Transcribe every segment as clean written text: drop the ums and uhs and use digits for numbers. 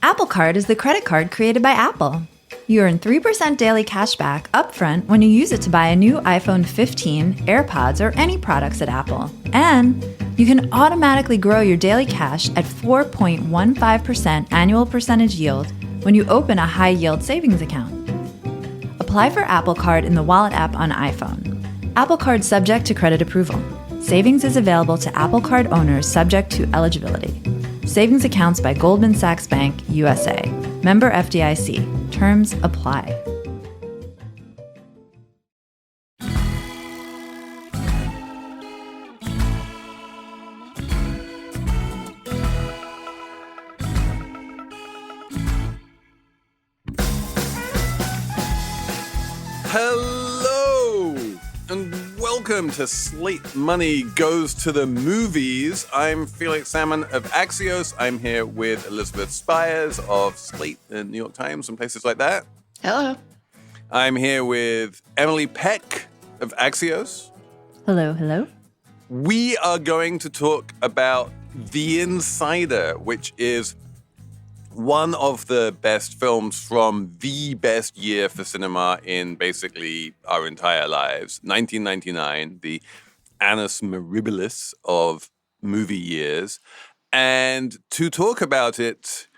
Apple Card is the credit card created by Apple. You earn 3% daily cash back upfront when you use it to buy a new iPhone 15, AirPods, or any products at Apple. And you can automatically grow your daily cash at 4.15% annual percentage yield when you open a high-yield savings account. Apply for Apple Card in the Wallet app on iPhone. Apple Card subject to credit approval. Savings is available to Apple Card owners subject to eligibility. Savings accounts by Goldman Sachs Bank, USA. Member FDIC. Terms apply. Hello, and welcome to Slate Money Goes to the Movies. I'm Felix Salmon of Axios. I'm here with Elizabeth Spires of Slate and New York Times and places like that. Hello. I'm here with Emily Peck of Axios. Hello, hello. We are going to talk about The Insider, which is one of the best films from the best year for cinema in basically our entire lives, 1999, the annus mirabilis of movie years. And to talk about it,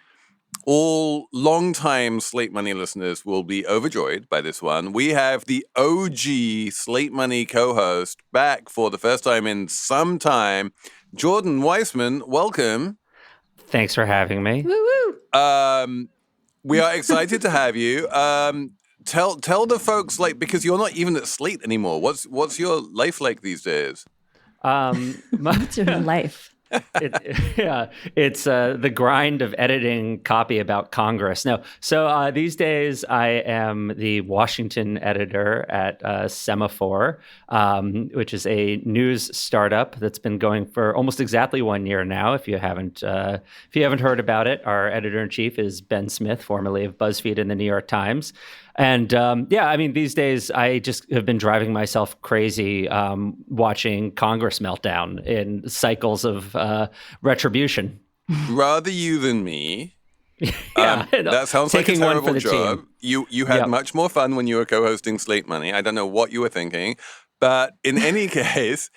all longtime Slate Money listeners will be overjoyed by this one. We have the OG Slate Money co-host back for the first time in some time, Jordan Weissmann. Welcome. Thanks for having me. Woo-woo. We are excited to have you. Tell the folks, because you're not even at Slate anymore. What's your life like these days? What's your life? It's the grind of editing copy about Congress. So these days I am the Washington editor at Semaphore, which is a news startup that's been going for almost exactly 1 year now. If you haven't heard about it, our editor-in-chief is Ben Smith, formerly of BuzzFeed and the New York Times. And these days I just have been driving myself crazy watching Congress meltdown in cycles of retribution. Rather you than me. Yeah, that sounds like a terrible job. Team. You had much more fun when you were co-hosting Slate Money. I don't know what you were thinking, but in any case,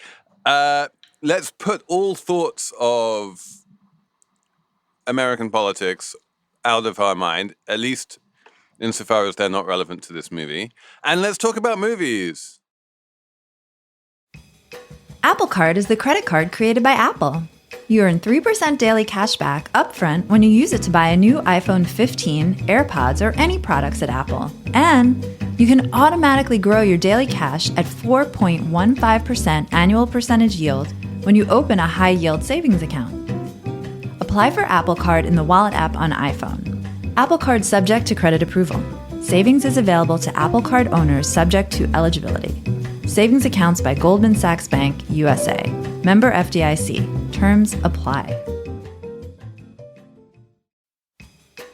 let's put all thoughts of American politics out of our mind, at least insofar as they're not relevant to this movie. And let's talk about movies. Apple Card is the credit card created by Apple. You earn 3% daily cash back upfront when you use it to buy a new iPhone 15, AirPods, or any products at Apple. And you can automatically grow your daily cash at 4.15% annual percentage yield when you open a high-yield savings account. Apply for Apple Card in the Wallet app on iPhone. Apple Card subject to credit approval. Savings is available to Apple Card owners subject to eligibility. Savings accounts by Goldman Sachs Bank, USA. Member FDIC. Terms apply.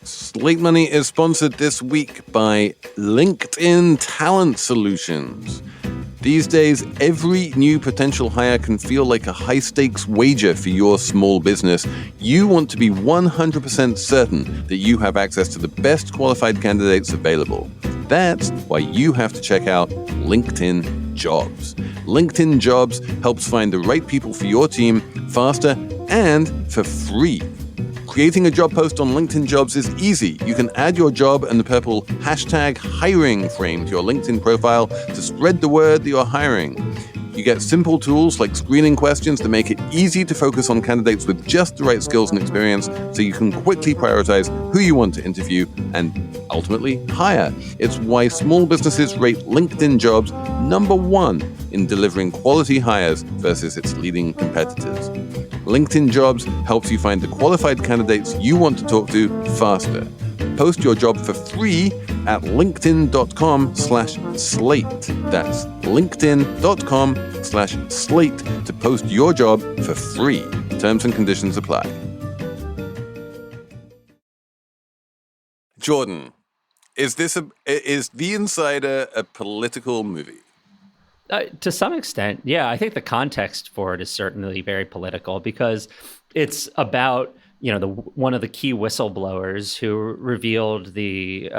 Slate Money is sponsored this week by LinkedIn Talent Solutions. These days, every new potential hire can feel like a high-stakes wager for your small business. You want to be 100% certain that you have access to the best qualified candidates available. That's why you have to check out LinkedIn Jobs. LinkedIn Jobs helps find the right people for your team faster and for free. Creating a job post on LinkedIn Jobs is easy. You can add your job and the purple #hiring frame to your LinkedIn profile to spread the word that you're hiring. You get simple tools like screening questions that make it easy to focus on candidates with just the right skills and experience so you can quickly prioritize who you want to interview and ultimately hire. It's why small businesses rate LinkedIn Jobs #1 in delivering quality hires versus its leading competitors. LinkedIn Jobs helps you find the qualified candidates you want to talk to faster. Post your job for free at linkedin.com/slate. That's linkedin.com/slate to post your job for free. Terms and conditions apply. Jordan, is The Insider a political movie? To some extent, yeah. I think the context for it is certainly very political because it's about one of the key whistleblowers who revealed the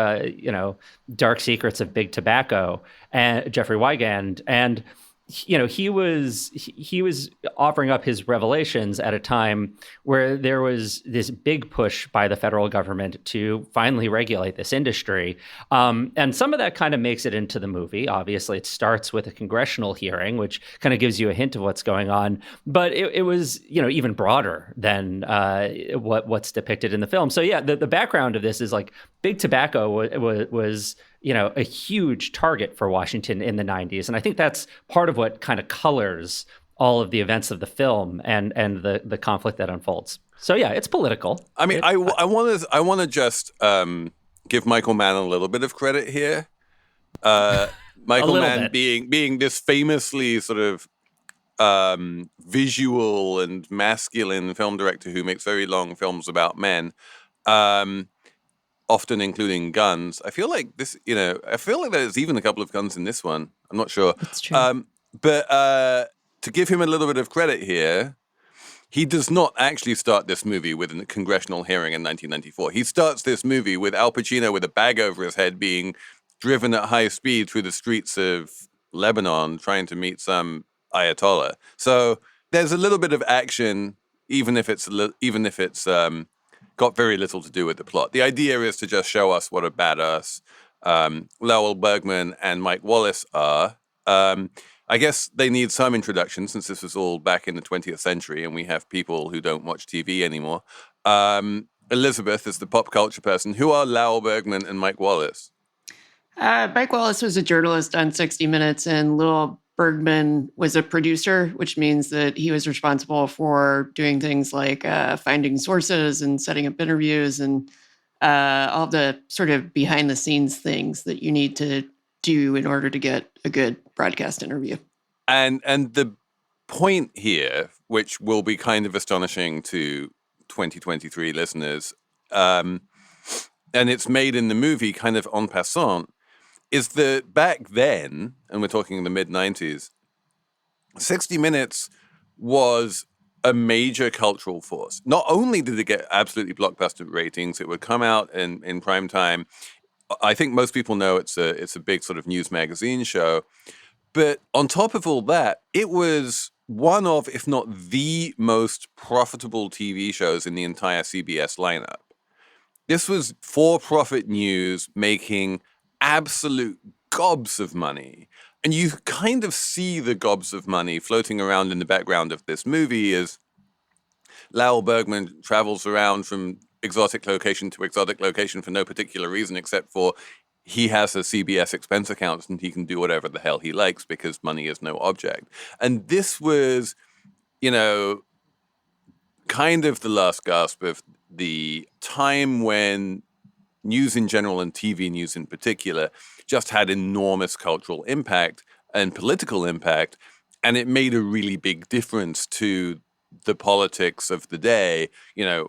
dark secrets of big tobacco, and Jeffrey Wigand. And he was offering up his revelations at a time where there was this big push by the federal government to finally regulate this industry. And some of that kind of makes it into the movie. Obviously, it starts with a congressional hearing, which kind of gives you a hint of what's going on. But it was, even broader than what's depicted in the film. So yeah, the background of this is like big tobacco was a huge target for Washington in the 90s. And I think that's part of what kind of colors all of the events of the film and the conflict that unfolds. So yeah, it's political. I mean, I want to just give Michael Mann a little bit of credit here. Michael Mann being this famously sort of visual and masculine film director who makes very long films about men. Often including guns. I feel like there's even a couple of guns in this one. I'm not sure. That's true. But to give him a little bit of credit here, he does not actually start this movie with a congressional hearing in 1994. He starts this movie with Al Pacino with a bag over his head being driven at high speed through the streets of Lebanon trying to meet some Ayatollah. So there's a little bit of action, even if it's got very little to do with the plot. The idea is to just show us what a badass Lowell Bergman and Mike Wallace are. I guess they need some introduction since this was all back in the 20th century and we have people who don't watch TV anymore. Elizabeth is the pop culture person. Who are Lowell Bergman and Mike Wallace? Mike Wallace was a journalist on 60 Minutes, and Lowell Bergman was a producer, which means that he was responsible for doing things like finding sources and setting up interviews and all the sort of behind the scenes things that you need to do in order to get a good broadcast interview. And the point here, which will be kind of astonishing to 2023 listeners, and it's made in the movie kind of en passant, is that back then, and we're talking in the mid-90s, 60 Minutes was a major cultural force. Not only did it get absolutely blockbuster ratings, it would come out in prime time. I think most people know it's a big sort of news magazine show. But on top of all that, it was one of, if not the most profitable TV shows in the entire CBS lineup. This was for-profit news making absolute gobs of money. And you kind of see the gobs of money floating around in the background of this movie as Lowell Bergman travels around from exotic location to exotic location for no particular reason except for he has a CBS expense account and he can do whatever the hell he likes because money is no object. And this was, kind of the last gasp of the time when news in general and TV news in particular just had enormous cultural impact and political impact. And it made a really big difference to the politics of the day,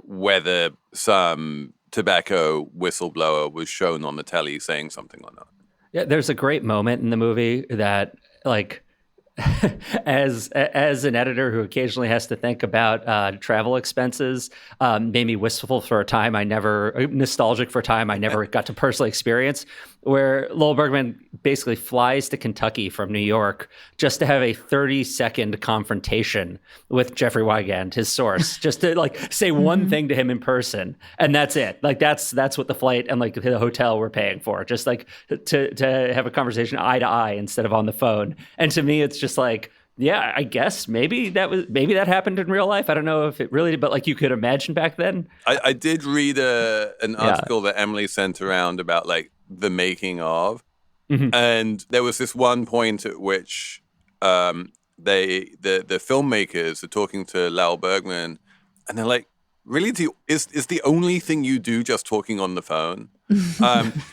whether some tobacco whistleblower was shown on the telly saying something or not. Yeah, there's a great moment in the movie that, as an editor who occasionally has to think about travel expenses, made me wistful for a time nostalgic for a time I never got to personally experience, where Lowell Bergman basically flies to Kentucky from New York just to have a 30-second confrontation with Jeffrey Wigand, his source, just to say one thing to him in person, and that's it. That's what the flight and the hotel were paying for, just to have a conversation eye to eye instead of on the phone. And to me, it's just yeah, I guess maybe that happened in real life. I don't know if it really did, but you could imagine back then. I did read an article that Emily sent around about the making of, and there was this one point at which the filmmakers are talking to Lowell Bergman, and they're like, "Really? Is the only thing you do just talking on the phone?"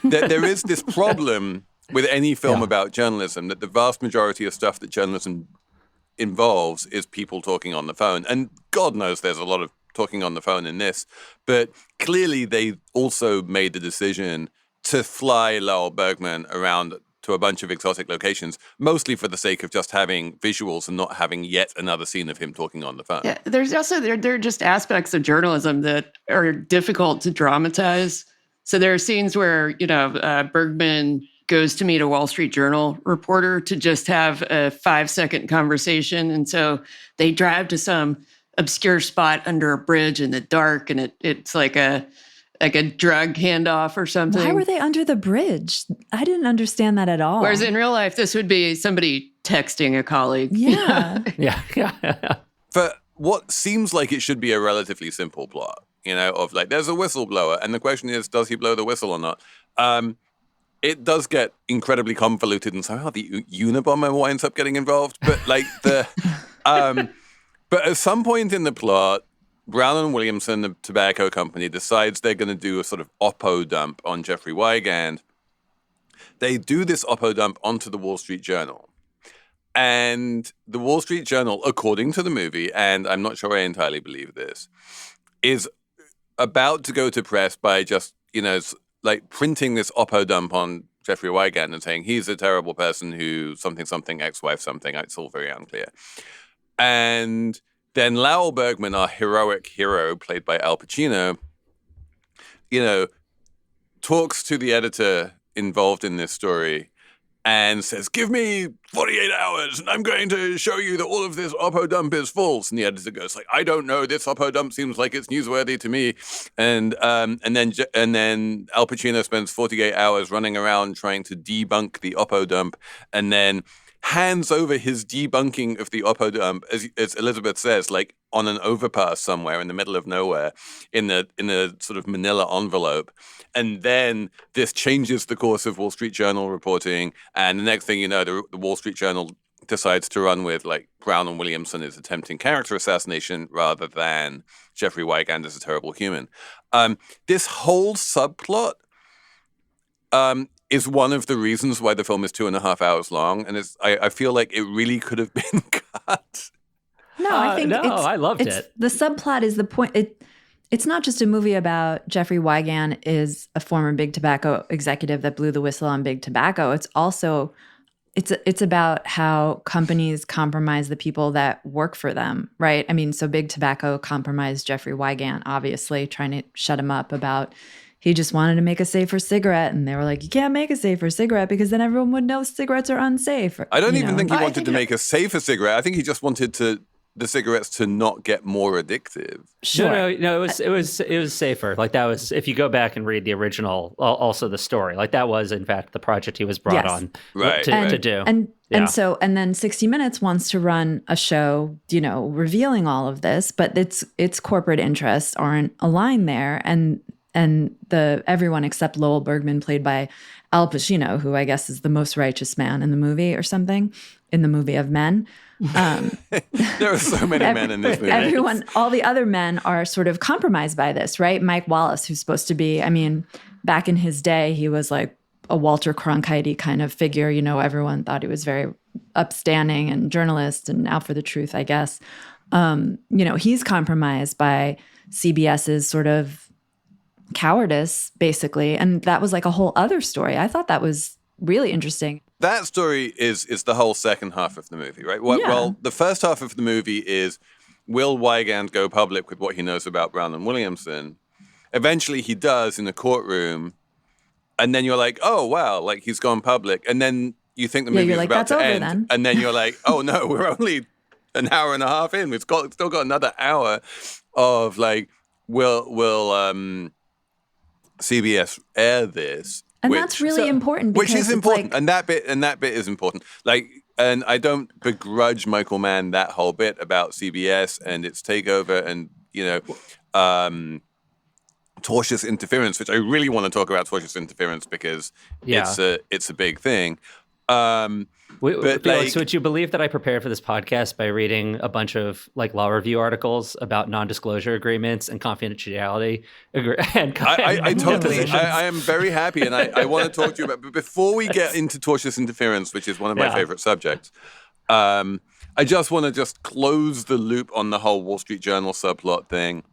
There is this problem with any film about journalism that the vast majority of stuff that journalism involves is people talking on the phone. And God knows there's a lot of talking on the phone in this. But clearly they also made the decision to fly Lowell Bergman around to a bunch of exotic locations, mostly for the sake of just having visuals and not having yet another scene of him talking on the phone. Yeah, there's also there are just aspects of journalism that are difficult to dramatize. So there are scenes where Bergman goes to meet a Wall Street Journal reporter to just have a 5-second conversation, and so they drive to some obscure spot under a bridge in the dark, and it's like a drug handoff or something. Why were they under the bridge? I didn't understand that at all. Whereas in real life, this would be somebody texting a colleague. Yeah. Yeah. For what seems like it should be a relatively simple plot, of like, there's a whistleblower, and the question is, does he blow the whistle or not? It does get incredibly convoluted, and somehow the Unabomber winds up getting involved. But like but at some point in the plot, Brown and Williamson, the tobacco company, decides they're going to do a sort of oppo dump on Jeffrey Wigand. They do this oppo dump onto the Wall Street Journal. And the Wall Street Journal, according to the movie, and I'm not sure I entirely believe this, is about to go to press by just, like printing this oppo dump on Jeffrey Wigand and saying he's a terrible person who something, ex-wife something. It's all very unclear. And then Lowell Bergman, our heroic hero, played by Al Pacino, talks to the editor involved in this story and says, give me 48 hours and I'm going to show you that all of this oppo dump is false. And the editor goes like, I don't know, this oppo dump seems like it's newsworthy to me. And then Al Pacino spends 48 hours running around trying to debunk the oppo dump, and then hands over his debunking of the oppo dump, as Elizabeth says, like on an overpass somewhere in the middle of nowhere in a sort of manila envelope. And then this changes the course of Wall Street Journal reporting. And the next thing you know, the Wall Street Journal decides to run with like Brown and Williamson is attempting character assassination rather than Jeffrey Wigand is a terrible human. This whole subplot is one of the reasons why the film is 2.5 hours long. And I feel like it really could have been cut. No, I think I loved it. The subplot is the point. It's not just a movie about Jeffrey Wigand is a former Big Tobacco executive that blew the whistle on Big Tobacco. It's also it's about how companies compromise the people that work for them, right? I mean, so Big Tobacco compromised Jeffrey Wigand, obviously, trying to shut him up about he just wanted to make a safer cigarette. And they were like, you can't make a safer cigarette because then everyone would know cigarettes are unsafe. I don't even think he wanted to make a safer cigarette. I think he just wanted the cigarettes to not get more addictive. Sure. No, it was safer. Like that was, if you go back and read the original, also the story, like that was in fact the project he was brought on to do. And then 60 Minutes wants to run a show, revealing all of this, but its corporate interests aren't aligned there. And everyone except Lowell Bergman, played by Al Pacino, who I guess is the most righteous man in the movie or something, in the movie of men. There are so many men in this movie. All the other men are sort of compromised by this, right? Mike Wallace, who's supposed to be, back in his day, he was like a Walter Cronkite kind of figure. Everyone thought he was very upstanding and journalist and out for the truth, I guess. He's compromised by CBS's sort of cowardice, basically. And that was like a whole other story. I thought that was really interesting. That story is the whole second half of the movie, right? Well, the first half of the movie is, will Wigand go public with what he knows about Brown and Williamson? Eventually he does in the courtroom. And then you're like, oh, wow, like he's gone public. And then you think the movie is about to end. Then. And then you're like, oh, no, we're only an hour and a half in. We've still got another hour of like, will CBS air this? And that's really important. Which is important. And that bit is important. Like, and I don't begrudge Michael Mann that whole bit about CBS and its takeover and, tortious interference, which I really want to talk about tortious interference because it's a big thing. Felix, would you believe that I prepared for this podcast by reading a bunch of like law review articles about non-disclosure agreements and confidentiality? I am very happy, and I want to talk to you about. But before we get into tortious interference, which is one of my favorite subjects, I just want to close the loop on the whole Wall Street Journal subplot thing.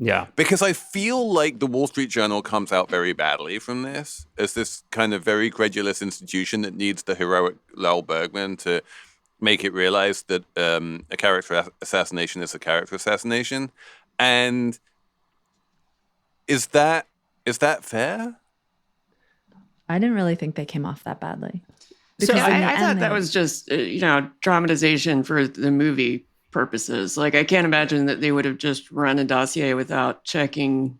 Yeah. Because I feel like the Wall Street Journal comes out very badly from this as this kind of very credulous institution that needs the heroic Lowell Bergman to make it realize that a character assassination is a character assassination. And is that fair? I didn't really think they came off that badly. So I thought that was just, dramatization for the movie purposes. Like, I can't imagine that they would have just run a dossier without checking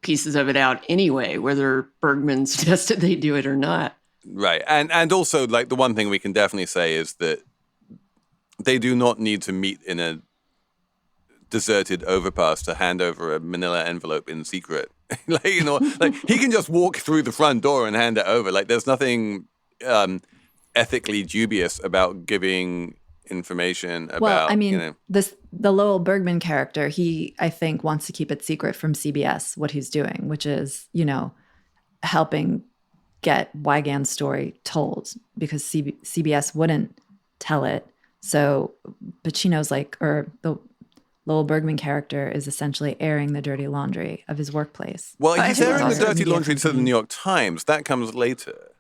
pieces of it out anyway, whether Bergman suggested they do it or not. Right. And also, like, the one thing we can definitely say is that they do not need to meet in a deserted overpass to hand over a manila envelope in secret. Like, he can just walk through the front door and hand it over. Like, there's nothing ethically dubious about giving information about, well, I mean, the Lowell Bergman character, he, I think, wants to keep it secret from CBS, what he's doing, which is, helping get Wygand's story told because CBS wouldn't tell it. So Pacino's or the Lowell Bergman character is essentially airing the dirty laundry of his workplace. Well, he's airing the dirty laundry to the New York Times. That comes later.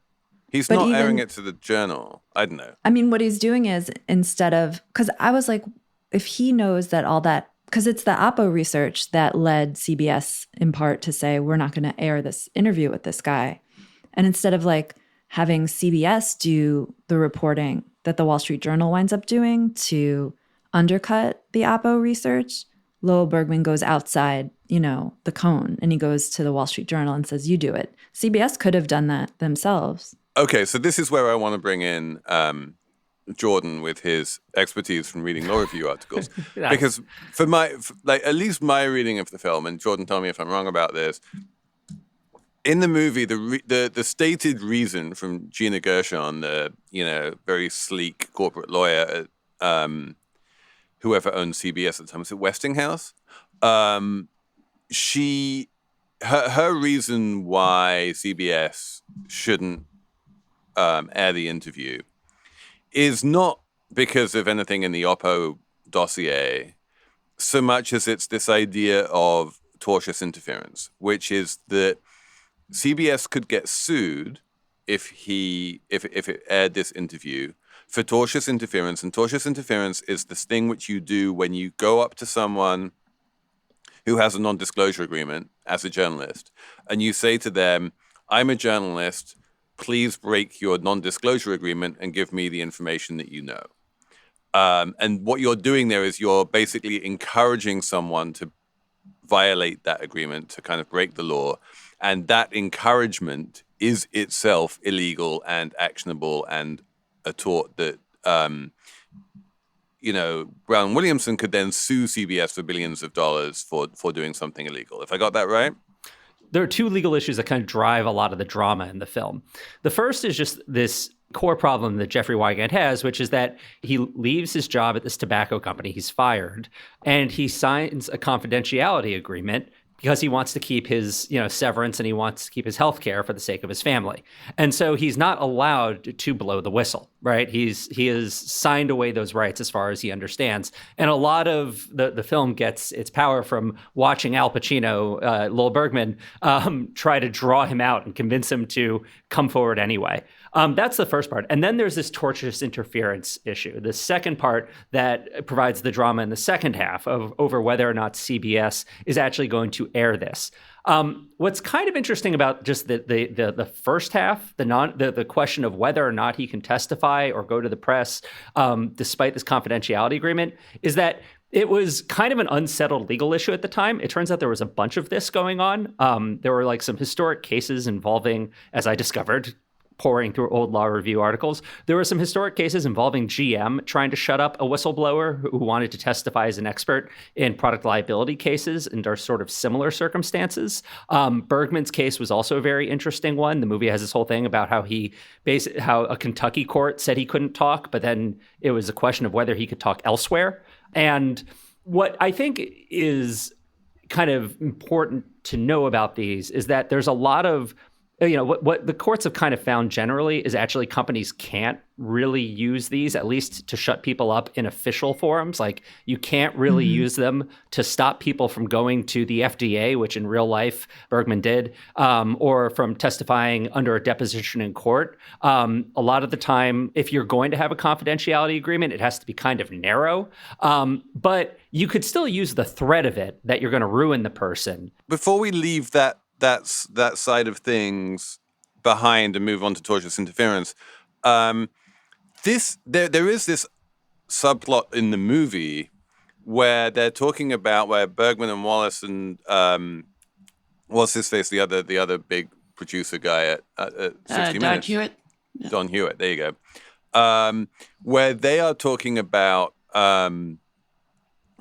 He's not airing it to the Journal. I don't know. I mean, what he's doing is instead of, because I was like, if he knows that all that, because it's the Oppo research that led CBS in part to say, we're not going to air this interview with this guy. And instead of having CBS do the reporting that the Wall Street Journal winds up doing to undercut the Oppo research, Lowell Bergman goes outside, the cone, and he goes to the Wall Street Journal and says, you do it. CBS could have done that themselves. Okay, so this is where I want to bring in Jordan with his expertise from reading law review articles. Because at least my reading of the film, and Jordan, tell me if I'm wrong about this, in the movie, the stated reason from Gina Gershon, the very sleek corporate lawyer, whoever owned CBS at the time, was it Westinghouse? Her reason why CBS shouldn't air the interview is not because of anything in the Oppo dossier, so much as it's this idea of tortious interference, which is that CBS could get sued if it aired this interview for tortious interference. And tortious interference is this thing which you do when you go up to someone who has a non-disclosure agreement as a journalist, and you say to them, I'm a journalist, please break your non-disclosure agreement and give me the information that you know. And what you're doing there is you're basically encouraging someone to violate that agreement, to kind of break the law. And that encouragement is itself illegal and actionable and a tort that, Brown Williamson could then sue CBS for billions of dollars for doing something illegal. If I got that right? There are two legal issues that kind of drive a lot of the drama in the film. The first is just this core problem that Jeffrey Wygand has, which is that he leaves his job at this tobacco company. He's fired, and he signs a confidentiality agreement because he wants to keep his, severance, and he wants to keep his health care for the sake of his family. And so he's not allowed to blow the whistle, right? He has signed away those rights as far as he understands. And a lot of the film gets its power from watching Al Pacino, Lowell Bergman, try to draw him out and convince him to come forward anyway. That's the first part. And then there's this tortious interference issue. The second part that provides the drama in the second half over whether or not CBS is actually going to air this. What's kind of interesting about just the first half, the question of whether or not he can testify or go to the press, despite this confidentiality agreement, is that it was kind of an unsettled legal issue at the time. It turns out there was a bunch of this going on. There were some historic cases involving, as I discovered, pouring through old law review articles, there were some historic cases involving GM trying to shut up a whistleblower who wanted to testify as an expert in product liability cases and are sort of similar circumstances. Bergman's case was also a very interesting one. The movie has this whole thing about how how a Kentucky court said he couldn't talk, but then it was a question of whether he could talk elsewhere. And what I think is kind of important to know about these is that there's a lot of what the courts have kind of found generally is actually companies can't really use these, at least to shut people up in official forums. Like you can't really use them to stop people from going to the FDA, which in real life Bergman did, or from testifying under a deposition in court. A lot of the time, if you're going to have a confidentiality agreement, it has to be kind of narrow. But you could still use the threat of it that you're going to ruin the person. Before we leave that side of things behind and move on to tortious interference, there is this subplot in the movie where they're talking about where Bergman and Wallace and what's his face, the other big producer guy at 60 Minutes, Don Hewitt. Yeah. Don Hewitt, there you go, where they are talking about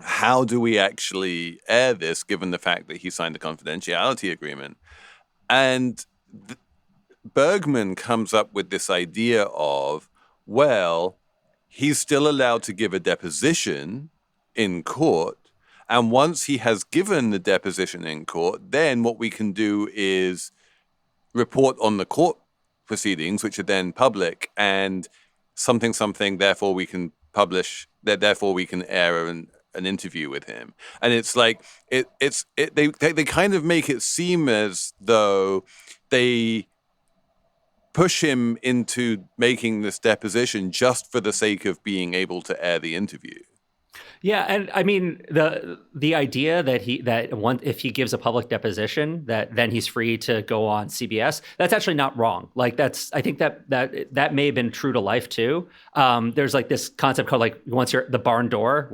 how do we actually air this, given the fact that he signed a confidentiality agreement? And Bergman comes up with this idea of, well, he's still allowed to give a deposition in court. And once he has given the deposition in court, then what we can do is report on the court proceedings, which are then public, and something, therefore we can publish, therefore we can air an interview with him. And it's like they kind of make it seem as though they push him into making this deposition just for the sake of being able to air the interview. Yeah, and I mean the idea that if he gives a public deposition that then he's free to go on CBS, that's actually not wrong. Like I think that may have been true to life too. There's like this concept called like once the barn door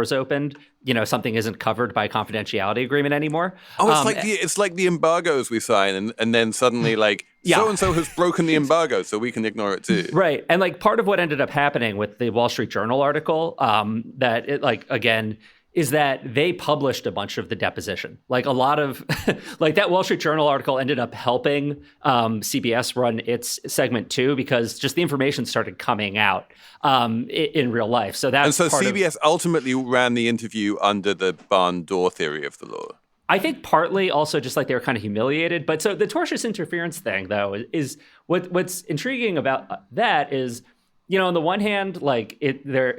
is opened, something isn't covered by a confidentiality agreement anymore. Oh, it's like the embargoes we sign, and then suddenly like so and so has broken the embargo, so we can ignore it too. Right, and like part of what ended up happening with the Wall Street Journal article, that it again is that they published a bunch of the deposition. Like a lot of like that Wall Street Journal article ended up helping CBS run its segment too, because just the information started coming out in real life. So CBS ultimately ran the interview under the barn door theory of the law. I think partly also just like they were kind of humiliated. But so the tortious interference thing, though, is what's intriguing about that is, on the one hand, like they're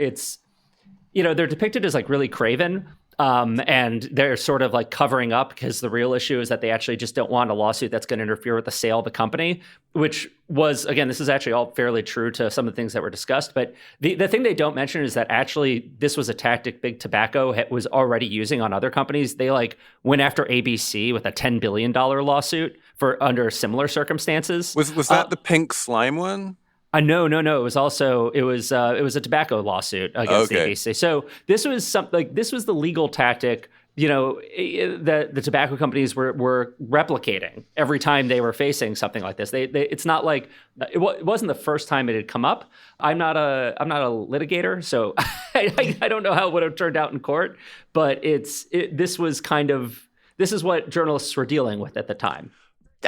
depicted as like really craven. And they're sort of like covering up because the real issue is that they actually just don't want a lawsuit that's going to interfere with the sale of the company, which was, again, this is actually all fairly true to some of the things that were discussed. But the thing they don't mention is that actually this was a tactic Big Tobacco was already using on other companies. They like went after ABC with a $10 billion lawsuit for under similar circumstances. Was that the pink slime one? No. It was a tobacco lawsuit against the ABC. So this was this was the legal tactic, that the tobacco companies were replicating every time they were facing something like this. It's not like it wasn't the first time it had come up. I'm not a litigator, so I don't know how it would have turned out in court. But this is what journalists were dealing with at the time.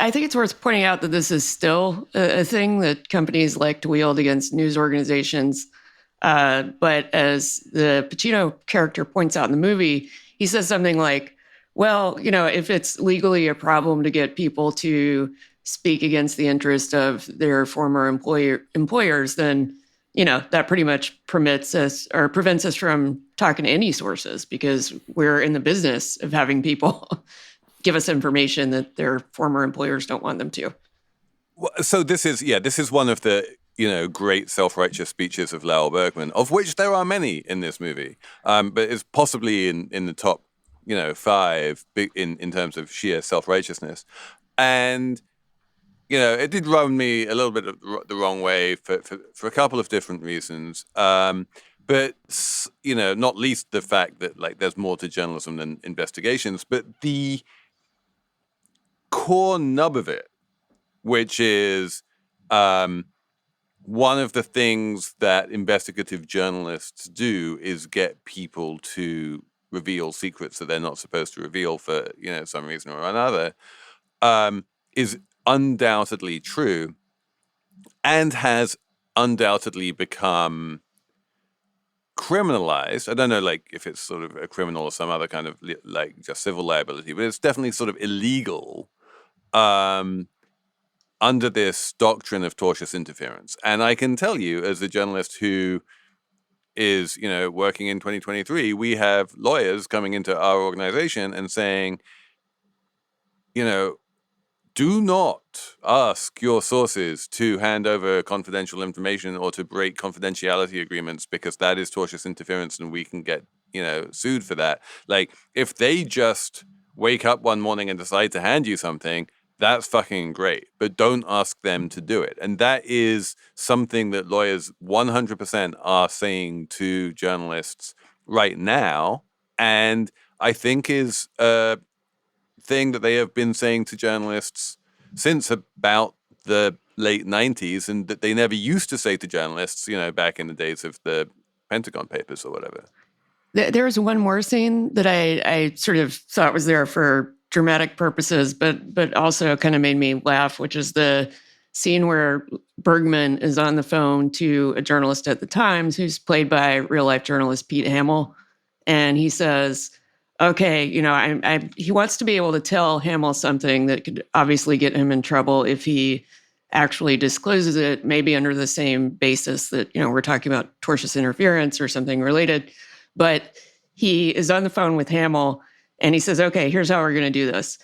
I think it's worth pointing out that this is still a thing that companies like to wield against news organizations. But as the Pacino character points out in the movie, he says something like, well, if it's legally a problem to get people to speak against the interest of their former employers, then, that pretty much permits us or prevents us from talking to any sources because we're in the business of having people give us information that their former employers don't want them to. So this is one of the great self-righteous speeches of Lowell Bergman, of which there are many in this movie, but it's possibly in the top 5 in terms of sheer self-righteousness, and it did rub me a little bit the wrong way for a couple of different reasons. But not least the fact that like there's more to journalism than investigations, but the core nub of it, which is one of the things that investigative journalists do is get people to reveal secrets that they're not supposed to reveal for some reason or another, is undoubtedly true and has undoubtedly become criminalized. I don't know, like if it's sort of a criminal or some other kind of like just civil liability, but it's definitely sort of illegal under this doctrine of tortious interference. And I can tell you, as a journalist who is, working in 2023, we have lawyers coming into our organization and saying, do not ask your sources to hand over confidential information or to break confidentiality agreements, because that is tortious interference and we can get, sued for that. Like, if they just wake up one morning and decide to hand you something, that's fucking great. But don't ask them to do it. And that is something that lawyers 100% are saying to journalists right now. And I think is thing that they have been saying to journalists since about the late 90s, and that they never used to say to journalists, back in the days of the Pentagon Papers or whatever. There was one more scene that I sort of thought was there for dramatic purposes, but also kind of made me laugh, which is the scene where Bergman is on the phone to a journalist at the Times who's played by real life journalist Pete Hamill. And he says, okay, he wants to be able to tell Hamill something that could obviously get him in trouble if he actually discloses it, maybe under the same basis that, we're talking about tortious interference or something related. But he is on the phone with Hamill and he says, okay, here's how we're going to do this.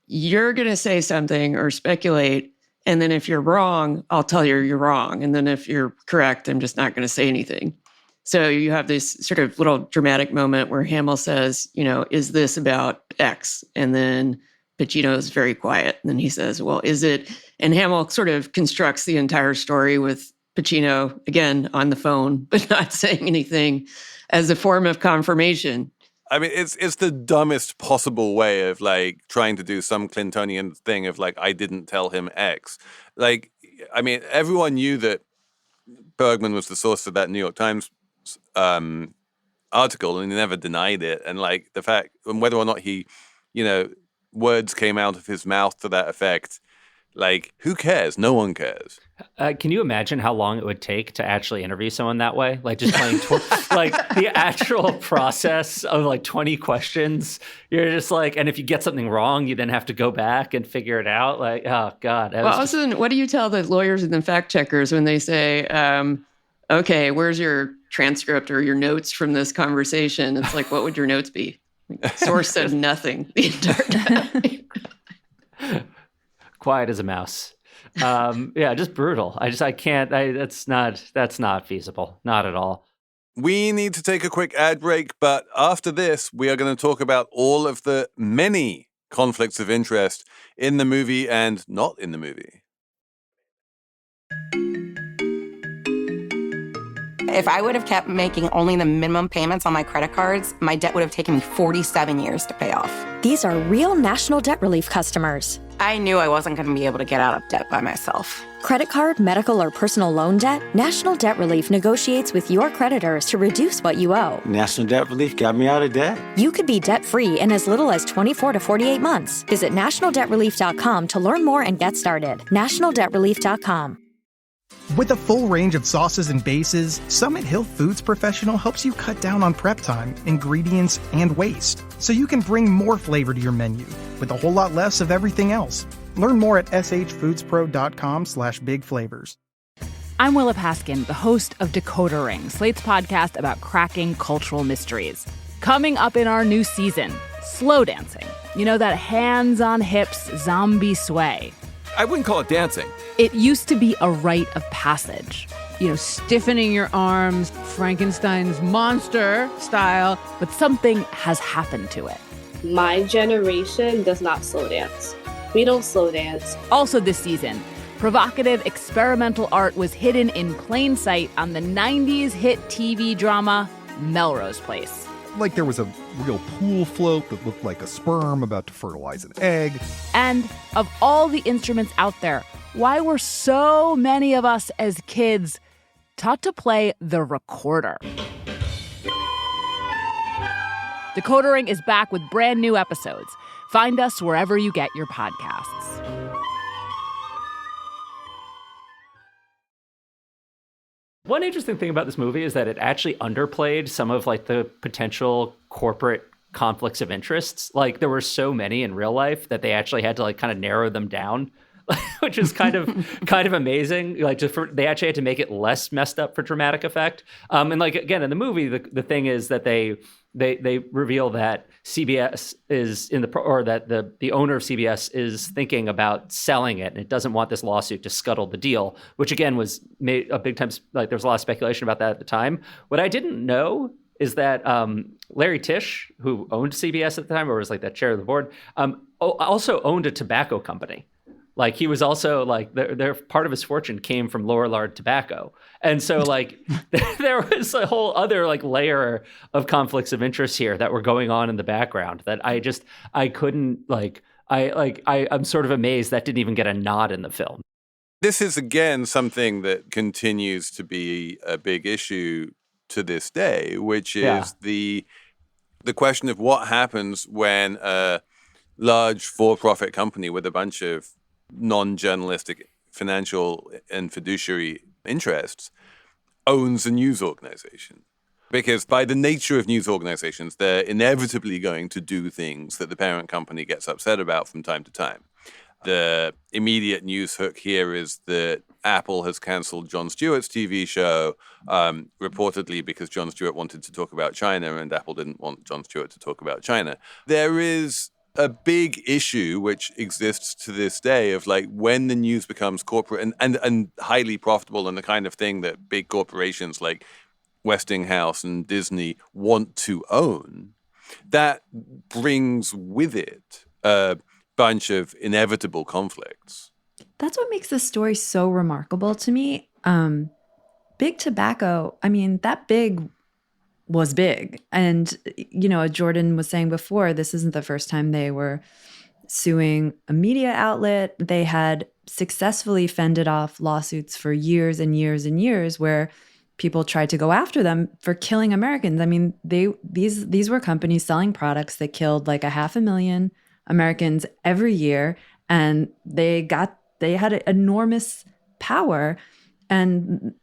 You're going to say something or speculate. And then if you're wrong, I'll tell you you're wrong. And then if you're correct, I'm just not going to say anything. So you have this sort of little dramatic moment where Hamill says, is this about X? And then Pacino is very quiet. And then he says, well, is it? And Hamill sort of constructs the entire story with Pacino, again, on the phone, but not saying anything, as a form of confirmation. I mean, it's the dumbest possible way of like trying to do some Clintonian thing of like, I didn't tell him X. Like, I mean, everyone knew that Bergman was the source of that New York Times article, and he never denied it. And like the fact, and whether or not he, words came out of his mouth to that effect, like, who cares? No one cares. Can you imagine how long it would take to actually interview someone that way? Like just playing, like the actual process of like 20 questions. You're just like, and if you get something wrong, you then have to go back and figure it out. Like, oh God. Also, what do you tell the lawyers and the fact checkers when they say, okay, where's your transcript or your notes from this conversation? It's like, what would your notes be? Source said nothing the entire time. Quiet as a mouse. Yeah, just brutal. I can't, that's not feasible. Not at all. We need to take a quick ad break, but after this, we are going to talk about all of the many conflicts of interest in the movie and not in the movie. If I would have kept making only the minimum payments on my credit cards, my debt would have taken me 47 years to pay off. These are real National Debt Relief customers. I knew I wasn't going to be able to get out of debt by myself. Credit card, medical, or personal loan debt? National Debt Relief negotiates with your creditors to reduce what you owe. National Debt Relief got me out of debt. You could be debt-free in as little as 24 to 48 months. Visit nationaldebtrelief.com to learn more and get started. nationaldebtrelief.com. With a full range of sauces and bases, Summit Hill Foods Professional helps you cut down on prep time, ingredients, and waste, so you can bring more flavor to your menu with a whole lot less of everything else. Learn more at shfoodspro.com/bigflavors. I'm Willa Paskin, the host of Decoder Ring, Slate's podcast about cracking cultural mysteries. Coming up in our new season, slow dancing. You know, that hands on hips zombie sway. I wouldn't call it dancing. It used to be a rite of passage. You know, stiffening your arms, Frankenstein's monster style, but something has happened to it. My generation does not slow dance. We don't slow dance. Also this season, provocative experimental art was hidden in plain sight on the 90s hit TV drama Melrose Place. Like there was a real pool float that looked like a sperm about to fertilize an egg. And of all the instruments out there, why were so many of us as kids taught to play the recorder? Decoder Ring is back with brand new episodes. Find us wherever you get your podcasts. One interesting thing about this movie is that it actually underplayed some of like the potential corporate conflicts of interests. Like there were so many in real life that they actually had to like kind of narrow them down which is kind of amazing. Like, they actually had to make it less messed up for dramatic effect. And like, again, in the movie, the thing is that they reveal that CBS is that the owner of CBS is thinking about selling it, and it doesn't want this lawsuit to scuttle the deal, which again was made a big time. Like, there was a lot of speculation about that at the time. What I didn't know is that Larry Tisch, who owned CBS at the time, or was like the chair of the board, also owned a tobacco company. Like, he was also like, their part of his fortune came from Lorillard Tobacco. And so like there was a whole other like layer of conflicts of interest here that were going on in the background that I couldn't I'm sort of amazed that didn't even get a nod in the film. This is, again, something that continues to be a big issue to this day, which is the question of what happens when a large for-profit company with a bunch of non-journalistic financial and fiduciary interests owns a news organization. Because by the nature of news organizations, they're inevitably going to do things that the parent company gets upset about from time to time. The immediate news hook here is that Apple has canceled Jon Stewart's TV show, reportedly because Jon Stewart wanted to talk about China and Apple didn't want Jon Stewart to talk about China. There is a big issue which exists to this day of like when the news becomes corporate and highly profitable and the kind of thing that big corporations like Westinghouse and Disney want to own, that brings with it a bunch of inevitable conflicts. That's what makes this story so remarkable to me. Big Tobacco, I mean, that big was big. And, you know, Jordan was saying before, this isn't the first time they were suing a media outlet. They had successfully fended off lawsuits for years and years and years where people tried to go after them for killing Americans. I mean, these were companies selling products that killed like 500,000 Americans every year, and they had enormous power. And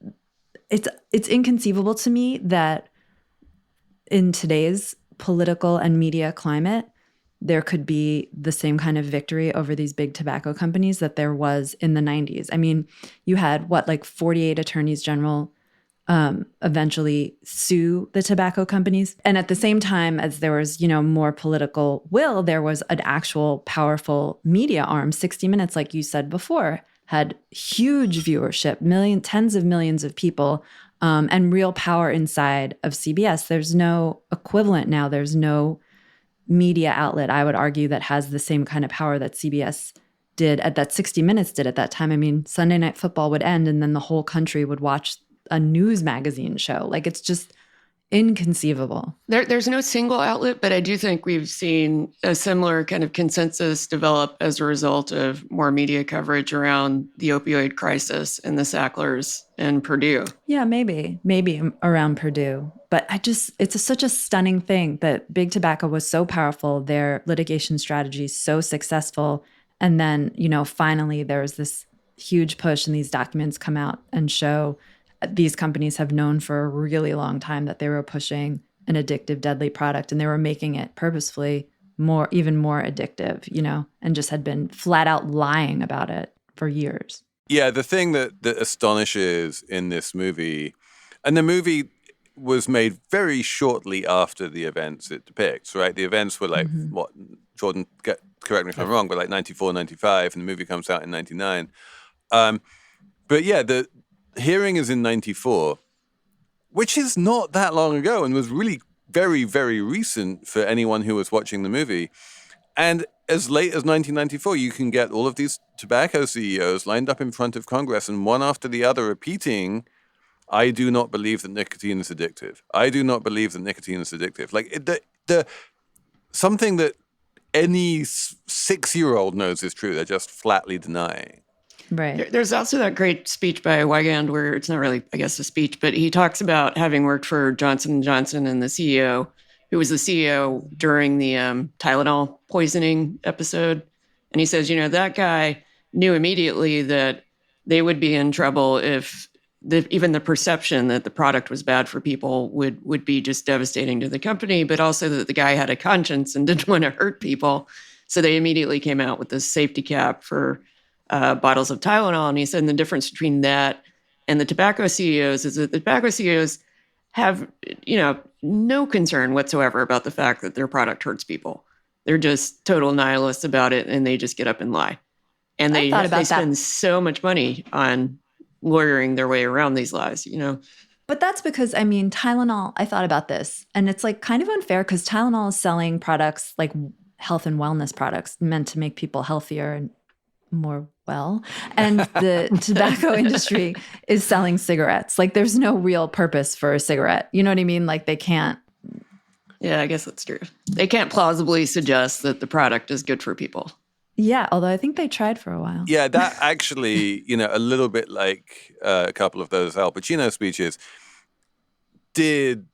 it's inconceivable to me that in today's political and media climate, there could be the same kind of victory over these big tobacco companies that there was in the 90s. I mean, you had 48 attorneys general eventually sue the tobacco companies. And at the same time as there was, more political will, there was an actual powerful media arm. 60 Minutes, like you said before, had huge viewership, tens of millions of people, and real power inside of CBS. There's no equivalent now. There's no media outlet, I would argue, that has the same kind of power that CBS did, that 60 Minutes did at that time. I mean, Sunday Night Football would end and then the whole country would watch a news magazine show. Like, it's just inconceivable. There's no single outlet, but I do think we've seen a similar kind of consensus develop as a result of more media coverage around the opioid crisis and the Sacklers and Purdue. Yeah, maybe around Purdue. But it's such a stunning thing that Big Tobacco was so powerful, their litigation strategy so successful. And then, finally there's this huge push and these documents come out and show these companies have known for a really long time that they were pushing an addictive, deadly product, and they were making it purposefully even more addictive, and just had been flat out lying about it for years. Yeah, the thing that astonishes in this movie, and the movie was made very shortly after the events it depicts, right? The events were like, Jordan, correct me if I'm wrong, but like 94, 95, and the movie comes out in 99. But yeah, the hearing is in 94, which is not that long ago and was really very, very recent for anyone who was watching the movie. And as late as 1994, you can get all of these tobacco CEOs lined up in front of Congress and one after the other repeating, I do not believe that nicotine is addictive. I do not believe that nicotine is addictive. Like the something that any 6-year-old knows is true. They're just flatly denying. Right. There's also that great speech by Weigand where it's not really, I guess, a speech, but he talks about having worked for Johnson & Johnson and the CEO, who was the CEO during the Tylenol poisoning episode. And he says, that guy knew immediately that they would be in trouble if even the perception that the product was bad for people would be just devastating to the company, but also that the guy had a conscience and didn't want to hurt people. So they immediately came out with this safety cap for bottles of Tylenol. And he said the difference between that and the tobacco CEOs is that the tobacco CEOs have, no concern whatsoever about the fact that their product hurts people. They're just total nihilists about it, and they just get up and lie. And they spend so much money on lawyering their way around these lies, But that's because, Tylenol, I thought about this, and it's like kind of unfair because Tylenol is selling products like health and wellness products meant to make people healthier and more well. And the tobacco industry is selling cigarettes. Like there's no real purpose for a cigarette. You know what I mean? Like they can't. Yeah, I guess that's true. They can't plausibly suggest that the product is good for people. Yeah, although I think they tried for a while. Yeah, that actually, a little bit like a couple of those Al Pacino speeches did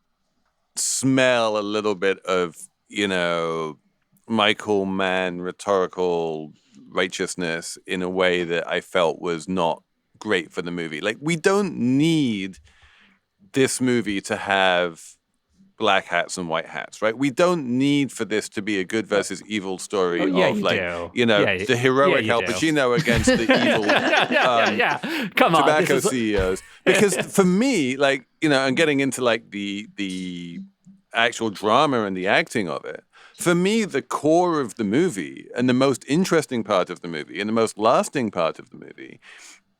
smell a little bit of, Michael Mann rhetorical righteousness in a way that I felt was not great for the movie. Like, we don't need this movie to have black hats and white hats, right? We don't need for this to be a good versus evil story of the heroic Al Pacino against the evil Come on, tobacco CEOs. Because for me, and getting into the actual drama and the acting of it, for me, the core of the movie and the most interesting part of the movie and the most lasting part of the movie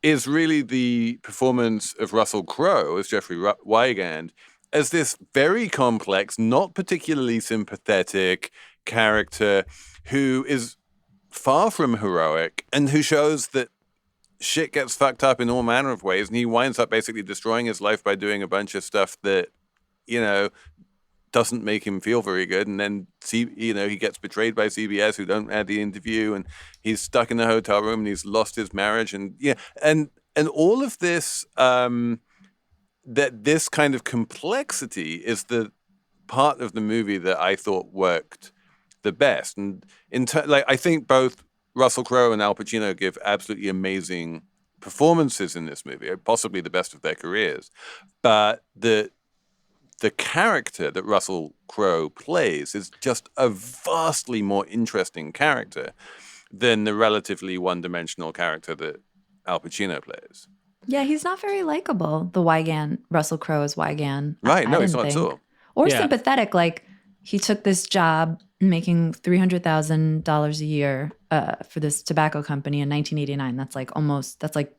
is really the performance of Russell Crowe as Jeffrey Wigand as this very complex, not particularly sympathetic character who is far from heroic and who shows that shit gets fucked up in all manner of ways. And he winds up basically destroying his life by doing a bunch of stuff that, doesn't make him feel very good. And then, he gets betrayed by CBS who don't add the interview, and he's stuck in the hotel room and he's lost his marriage. And and all of this, that this kind of complexity is the part of the movie that I thought worked the best. And I think both Russell Crowe and Al Pacino give absolutely amazing performances in this movie, possibly the best of their careers. But the character that Russell Crowe plays is just a vastly more interesting character than the relatively one-dimensional character that Al Pacino plays. Yeah, he's not very likable, the Russell Crowe as Wigand. Right, no, he's not at all. Or sympathetic, like he took this job making $300,000 a year for this tobacco company in 1989. That's like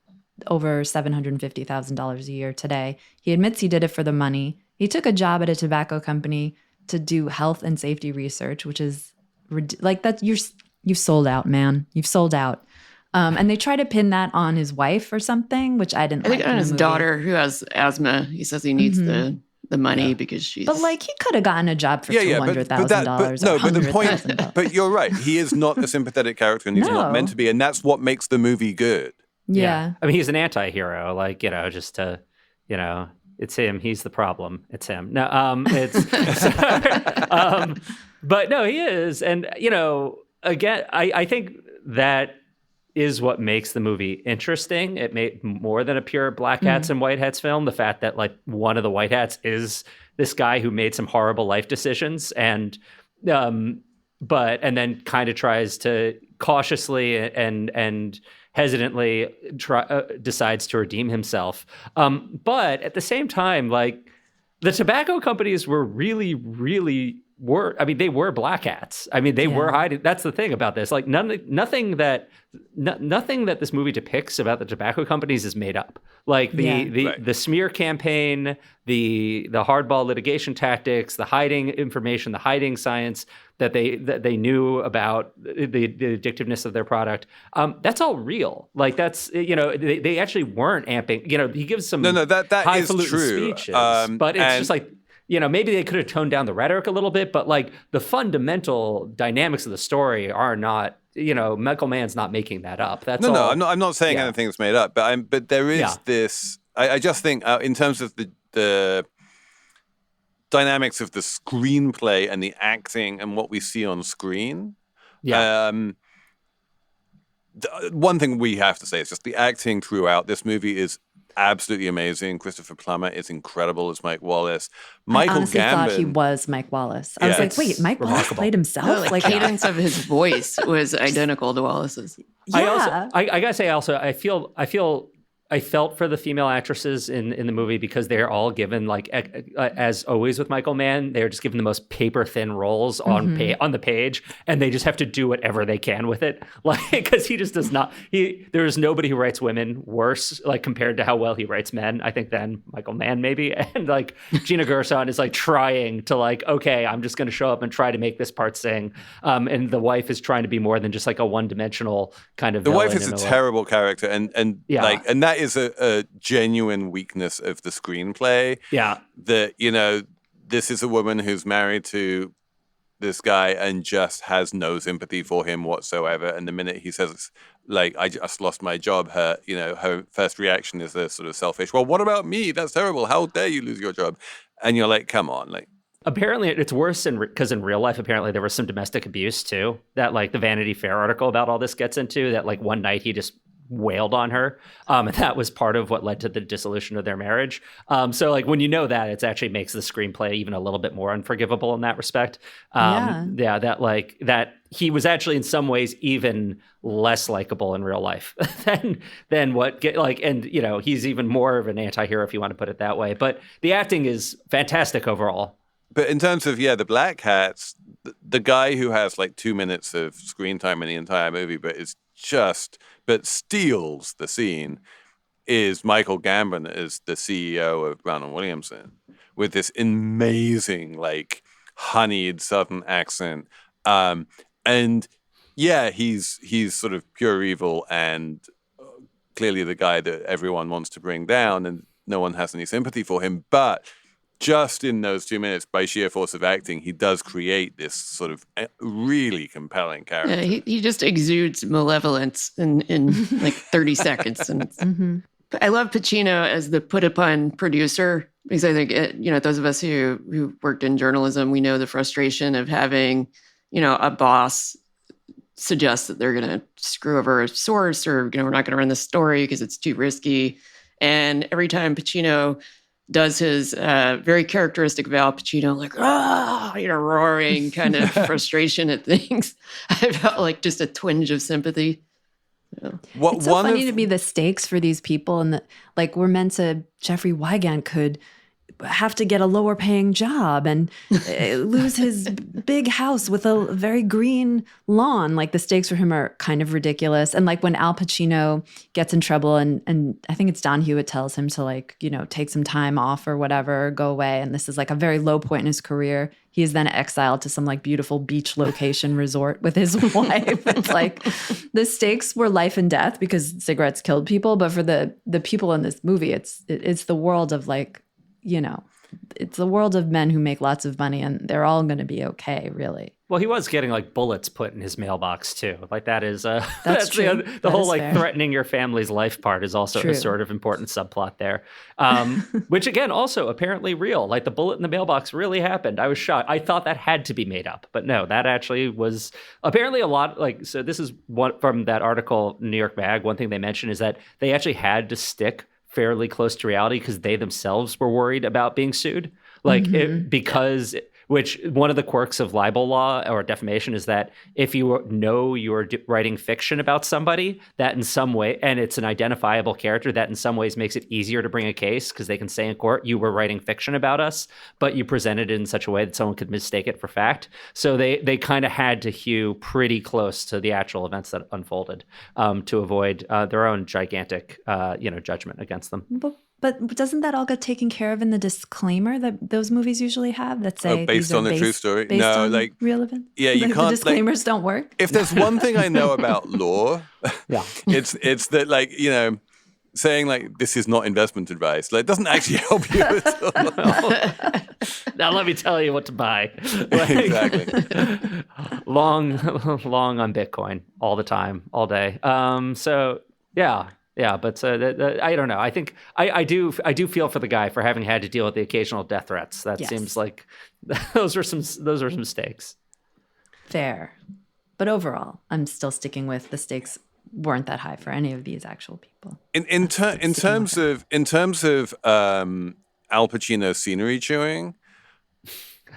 over $750,000 a year today. He admits he did it for the money. He took a job at a tobacco company to do health and safety research, which is like that. You've sold out, man. You've sold out. And they try to pin that on his wife or something, which I didn't. I think on his daughter who has asthma. He says he needs the money because she's. But he could have gotten a job for $200,000. No, but the point. But you're right. He is not a sympathetic character, and he's not meant to be, and that's what makes the movie good. Yeah. I mean, he's an anti-hero, just to, it's him. He's the problem. It's him. No, but no, he is. And, again, I think that is what makes the movie interesting. It made more than a pure black hats and white hats film. The fact that one of the white hats is this guy who made some horrible life decisions and then kind of tries to cautiously and hesitantly decides to redeem himself. But at the same time, the tobacco companies were really, really they were black hats. I mean, they were hiding. That's the thing about this. Nothing that this movie depicts about the tobacco companies is made up. The smear campaign, the hardball litigation tactics, the hiding information, the hiding science that they knew about the addictiveness of their product. That's all real. That's they actually weren't amping. He gives some that highfalutin is true. Speeches, but it's just maybe they could have toned down the rhetoric a little bit, but the fundamental dynamics of the story are not. Michael Mann's not making that up. That's all. No, I'm not saying anything that's made up, but there is this. I just think in terms of the dynamics of the screenplay and the acting and what we see on screen. One thing we have to say is just the acting throughout this movie is absolutely amazing. Christopher Plummer is incredible as Mike Wallace. I Michael honestly Gambon thought he was Mike Wallace. I was like, wait, Mike Wallace played himself? No, the cadence of his voice was identical to Wallace's. Yeah. I gotta say also, I felt for the female actresses in the movie because they're all given, like, as always with Michael Mann, they're just given the most paper thin roles on the page, and they just have to do whatever they can with it. Like, because he just does not. There is nobody who writes women worse, like, compared to how well he writes men. I think than Michael Mann maybe, and like Gina Gershon is like trying to, like, okay, I'm just going to show up and try to make this part sing, and the wife is trying to be more than just like a one-dimensional kind of. The wife is a terrible character, and that is a genuine weakness of the screenplay. Yeah. That, this is a woman who's married to this guy and just has no sympathy for him whatsoever. And the minute he says, like, I just lost my job, her first reaction is a sort of selfish, well, what about me? That's terrible. How dare you lose your job? And you're like, come on, like. Apparently, it's worse because in real life, apparently there was some domestic abuse too. That, like, the Vanity Fair article about all this gets into. That, like, one night he just wailed on her, and that was part of what led to the dissolution of their marriage. So, like, when you know that, it actually makes the screenplay even a little bit more unforgivable in that respect. That he was actually in some ways even less likable in real life than he's even more of an anti-hero if you want to put it that way. But the acting is fantastic overall. But in terms of, the Black Hats, the guy who has like 2 minutes of screen time in the entire movie, but steals the scene, is Michael Gambon as the CEO of Brown & Williamson, with this amazing, like, honeyed Southern accent. He's sort of pure evil and clearly the guy that everyone wants to bring down, and no one has any sympathy for him. But just in those 2 minutes, by sheer force of acting, he does create this sort of really compelling character. Yeah, he just exudes malevolence in like 30 seconds. And I love Pacino as the put-upon producer, because I think, those of us who worked in journalism, we know the frustration of having, a boss suggest that they're going to screw over a source, or, we're not going to run the story because it's too risky. And every time Pacino does his very characteristic Val Pacino, like, roaring kind of frustration at things, I felt like just a twinge of sympathy. It's so funny to me, the stakes for these people, and Jeffrey Wigand could have to get a lower paying job and lose his big house with a very green lawn. Like, the stakes for him are kind of ridiculous. And like when Al Pacino gets in trouble and I think it's Don Hewitt tells him to, like, take some time off or whatever, go away. And this is like a very low point in his career. He is then exiled to some like beautiful beach location resort with his wife. It's like the stakes were life and death because cigarettes killed people. But for the people in this movie, it's the world of, like, it's the world of men who make lots of money, and they're all going to be okay, really. Well, he was getting like bullets put in his mailbox too. Like that is that's true. The whole like fair. Threatening your family's life part is also a sort of important subplot there, which again also apparently real. Like the bullet in the mailbox really happened. I was shocked. I thought that had to be made up, but no, that actually was apparently a lot. Like, so this is one from that article, New York Mag. One thing they mentioned is that they actually had to stick fairly close to reality because they themselves were worried about being sued. Like, which one of the quirks of libel law or defamation is that if you know you're writing fiction about somebody, that in some way, and it's an identifiable character, that in some ways makes it easier to bring a case because they can say in court, you were writing fiction about us, but you presented it in such a way that someone could mistake it for fact. So they kind of had to hew pretty close to the actual events that unfolded to avoid their own gigantic, judgment against them. But doesn't that all get taken care of in the disclaimer that those movies usually have that say based on the true story? No, like real events. Yeah, you can't. The disclaimers don't work. If there's one thing I know about law, it's that, like, saying like this is not investment advice, like, doesn't actually help you at all. Now let me tell you what to buy. Exactly. long on Bitcoin all the time, all day. Yeah, but I don't know. I think I do feel for the guy for having had to deal with the occasional death threats. That seems like those are some stakes. Fair, but overall, I'm still sticking with the stakes weren't that high for any of these actual people. In terms of Al Pacino scenery chewing,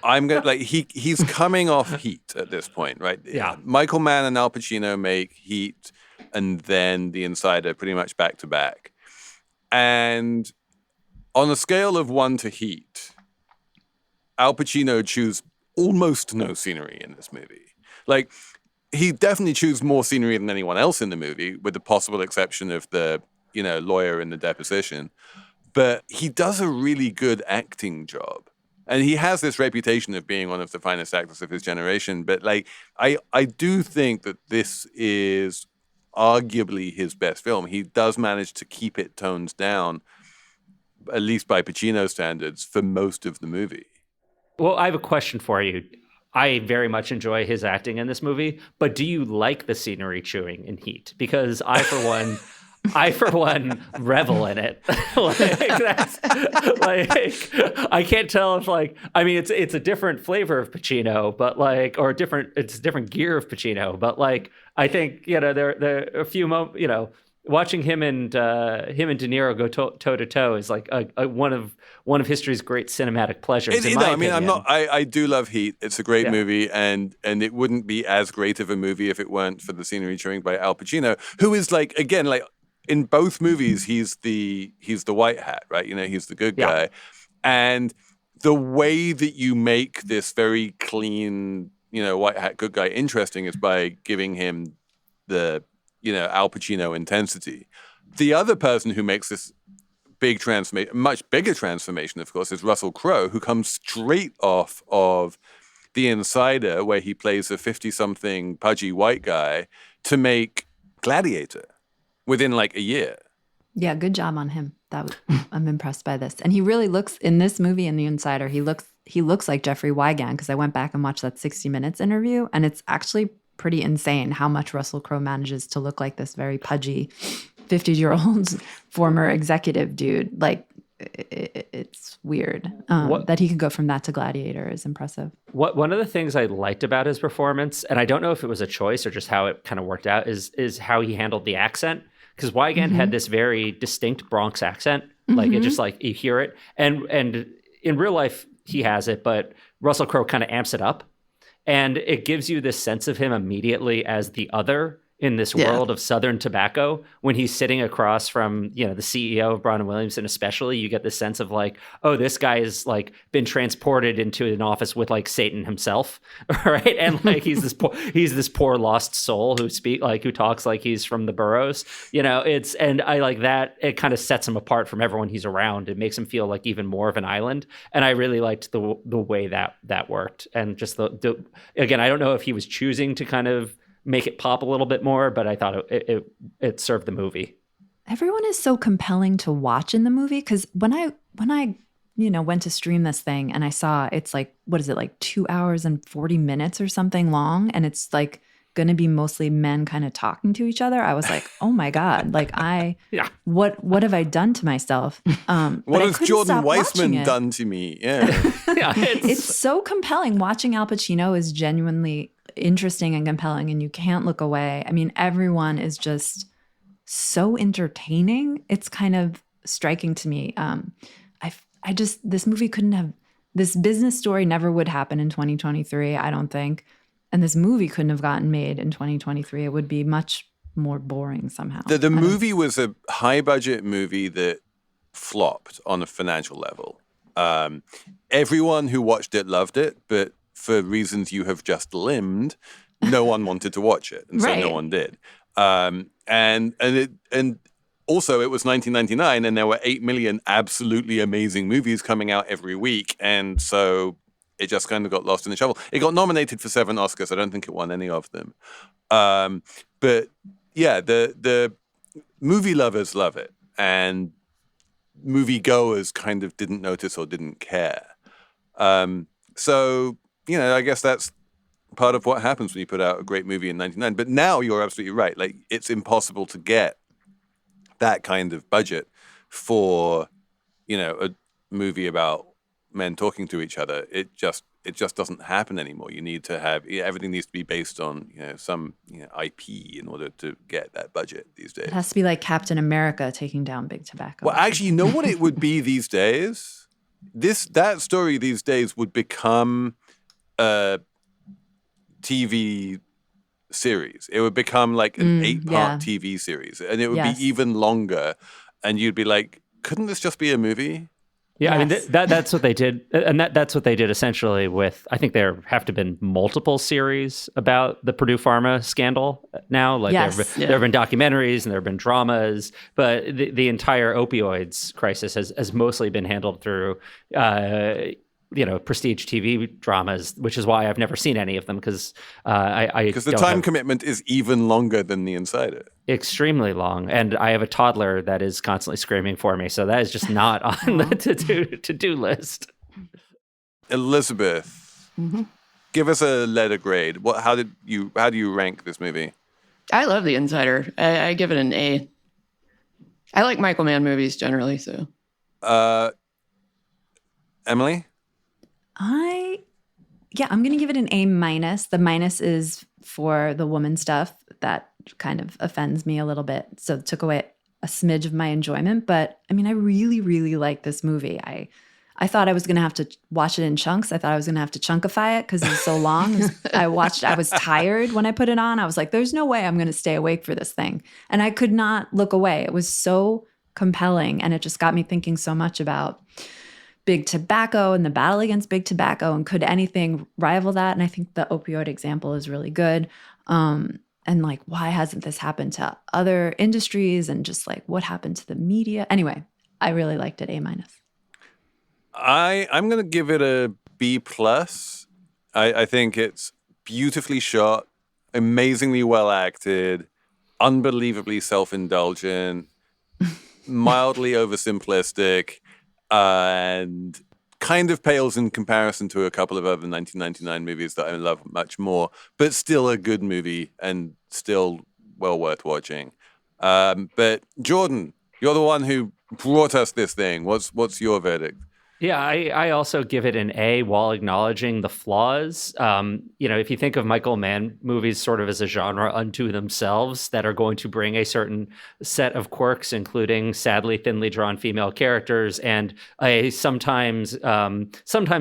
I'm gonna he's coming off Heat at this point, right? Yeah. Michael Mann and Al Pacino make Heat, and then The Insider pretty much back to back. And on a scale of 1 to Heat, Al Pacino chews almost no scenery in this movie. Like, he definitely chews more scenery than anyone else in the movie, with the possible exception of the, lawyer in the deposition. But he does a really good acting job. And he has this reputation of being one of the finest actors of his generation. But I do think that this is arguably his best film. He does manage to keep it toned down, at least by Pacino standards, for most of the movie. Well, I have a question for you. I very much enjoy his acting in this movie, but do you like the scenery chewing in Heat? Because I, for one, revel in it. I can't tell if it's a different flavor of Pacino, but it's a different gear of Pacino. But I think there are a few moments, watching him and De Niro go toe to toe is one of history's great cinematic pleasures. I do love Heat. It's a great movie, and it wouldn't be as great of a movie if it weren't for the scenery chewing by Al Pacino, who is in both movies he's the white hat, right? He's the good guy, and the way that you make this very clean, white hat good guy interesting is by giving him the Al Pacino intensity. The other person who makes this big transformation, much bigger transformation, of course, is Russell Crowe, who comes straight off of The Insider, where he plays a 50-something pudgy white guy, to make Gladiator within a year. Yeah, good job on him. I'm impressed by this. And he really looks, in this movie, in The Insider, he looks like Jeffrey Wigand, because I went back and watched that 60 Minutes interview, and it's actually pretty insane how much Russell Crowe manages to look like this very pudgy 50-year-old former executive dude. It's weird. That he could go from that to Gladiator is impressive. One of the things I liked about his performance, and I don't know if it was a choice or just how it kind of worked out, is how he handled the accent. Because Wigand had this very distinct Bronx accent. It just you hear it. And in real life, he has it, but Russell Crowe kind of amps it up. And it gives you this sense of him immediately as the other in this world of Southern tobacco. When he's sitting across from, the CEO of Brown & Williamson, especially, you get the sense of oh, this guy is been transported into an office with Satan himself, right? And he's this poor lost soul who talks like he's from the boroughs, and I like that. It kind of sets him apart from everyone he's around. It makes him feel even more of an island. And I really liked the way that worked. And just again, I don't know if he was choosing to kind of make it pop a little bit more, but I thought it served the movie. Everyone is so compelling to watch in the movie, because when I went to stream this thing and I saw it's 2 hours and 40 minutes or something long, and it's going to be mostly men kind of talking to each other, I was like, oh my God, what have I done to myself? What has Jordan Weissmann done to me? Yeah. It's so compelling. Watching Al Pacino is genuinely interesting and compelling, and you can't look away. I mean, everyone is just so entertaining. It's kind of striking to me. This movie this business story never would happen in 2023, I don't think. And this movie couldn't have gotten made in 2023. It would be much more boring somehow. The movie was a high budget movie that flopped on a financial level. Everyone who watched it loved it, but for reasons you have just limbed, no one wanted to watch it, and so no one did. And also it was 1999, and there were 8 million absolutely amazing movies coming out every week, and so it just kind of got lost in the shuffle. It got nominated for 7 Oscars. I don't think it won any of them. But yeah, the movie lovers love it, and movie goers kind of didn't notice or didn't care. So, I guess that's part of what happens when you put out a great movie in 99. But now you're absolutely right. It's impossible to get that kind of budget for, a movie about men talking to each other. it just doesn't happen anymore. You need to have everything needs to be based on some IP in order to get that budget these days. It has to be like Captain America taking down big tobacco. Well, actually, you know what it would be these days? That story these days would become a TV series. It would become like an 8-part TV series, and it would be even longer. And you'd be like, couldn't this just be a movie? Yeah, yes. I mean that's what they did, and that's what they did essentially with. I think there have to have been multiple series about the Purdue Pharma scandal now. Like there have been documentaries and there have been dramas, but the entire opioids crisis has mostly been handled through prestige TV dramas, which is why I've never seen any of them because the time commitment is even longer than The Insider. Extremely long, and I have a toddler that is constantly screaming for me, so that is just not on the to-do list. Elizabeth, give us a letter grade. How do you rank this movie? I love The Insider. I give it an A. I like Michael Mann movies generally, so. Emily? I'm going to give it an A-. The minus is for the woman stuff that kind of offends me a little bit. So it took away a smidge of my enjoyment. But I mean, I really, really like this movie. I thought I was going to have to watch it in chunks. I thought I was going to have to chunkify it because it was so long. I was tired when I put it on. I was like, there's no way I'm going to stay awake for this thing. And I could not look away. It was so compelling. And it just got me thinking so much about big tobacco and the battle against big tobacco, and could anything rival that? And I think the opioid example is really good. And like, why hasn't this happened to other industries? And just like, what happened to the media? Anyway, I really liked it. A-. I'm going to give it a B+. I think it's beautifully shot, amazingly well acted, unbelievably self-indulgent, mildly oversimplistic, and kind of pales in comparison to a couple of other 1999 movies that I love much more, but still a good movie and still well worth watching. But Jordan, you're the one who brought us this thing. What's your verdict? Yeah, I also give it an A while acknowledging the flaws. If you think of Michael Mann movies sort of as a genre unto themselves that are going to bring a certain set of quirks, including sadly thinly drawn female characters and a sometimes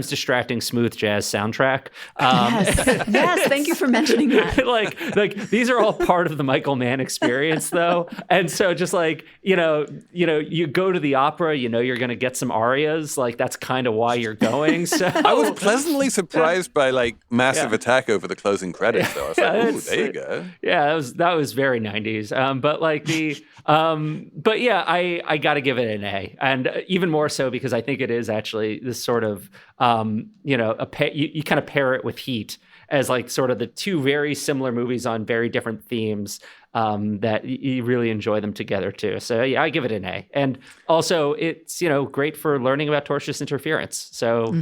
distracting smooth jazz soundtrack. Yes, thank you for mentioning that. like these are all part of the Michael Mann experience, though. And so just like, you go to the opera, you're going to get some arias, like that's kind of why you're going. So I was pleasantly surprised by like Massive Attack over the closing credits. Though I was like, "Ooh, there you go." Yeah, that was very 90s. I got to give it an A, and even more so because I think it is actually this sort of you kind of pair it with Heat as like sort of the two very similar movies on very different themes. That you really enjoy them together too. So yeah, I give it an A. And also it's, great for learning about tortious interference. So,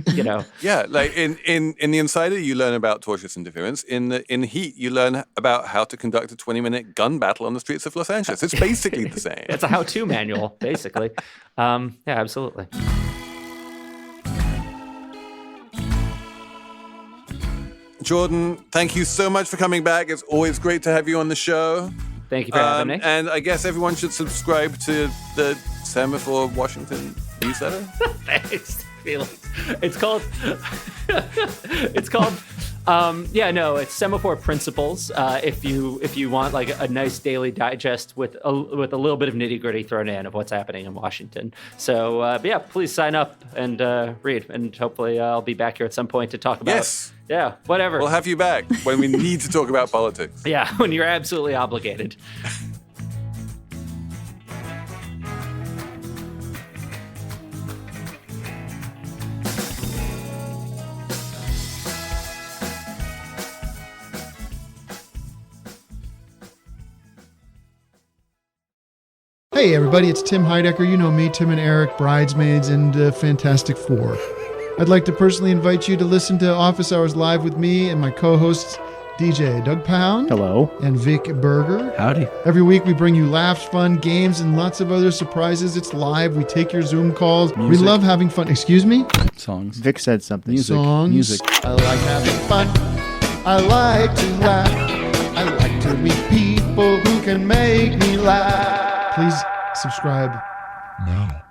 Yeah, like in The Insider, you learn about tortious interference. In Heat, you learn about how to conduct a 20-minute gun battle on the streets of Los Angeles. It's basically the same. It's a how-to manual, basically. Yeah, absolutely. Jordan, thank you so much for coming back. It's always great to have you on the show. Thank you for having me. And I guess everyone should subscribe to the Semaphore Washington newsletter. Thanks, Felix. It's called it's Semaphore Principles. If you want like a nice daily digest with a little bit of nitty-gritty thrown in of what's happening in Washington. So please sign up and read, and hopefully I'll be back here at some point to talk about. Yes. Yeah, whatever. We'll have you back when we need to talk about politics. Yeah, when you're absolutely obligated. Hey everybody, it's Tim Heidecker. You know me, Tim and Eric, Bridesmaids, and Fantastic Four. I'd like to personally invite you to listen to Office Hours Live with me and my co-hosts, DJ Doug Pound. Hello. And Vic Berger. Howdy. Every week we bring you laughs, fun, games, and lots of other surprises. It's live. We take your Zoom calls. Music. We love having fun. Excuse me? Songs. Vic said something. Music. Songs. Music. I like having fun. I like to laugh. I like to meet people who can make me laugh. Please subscribe now.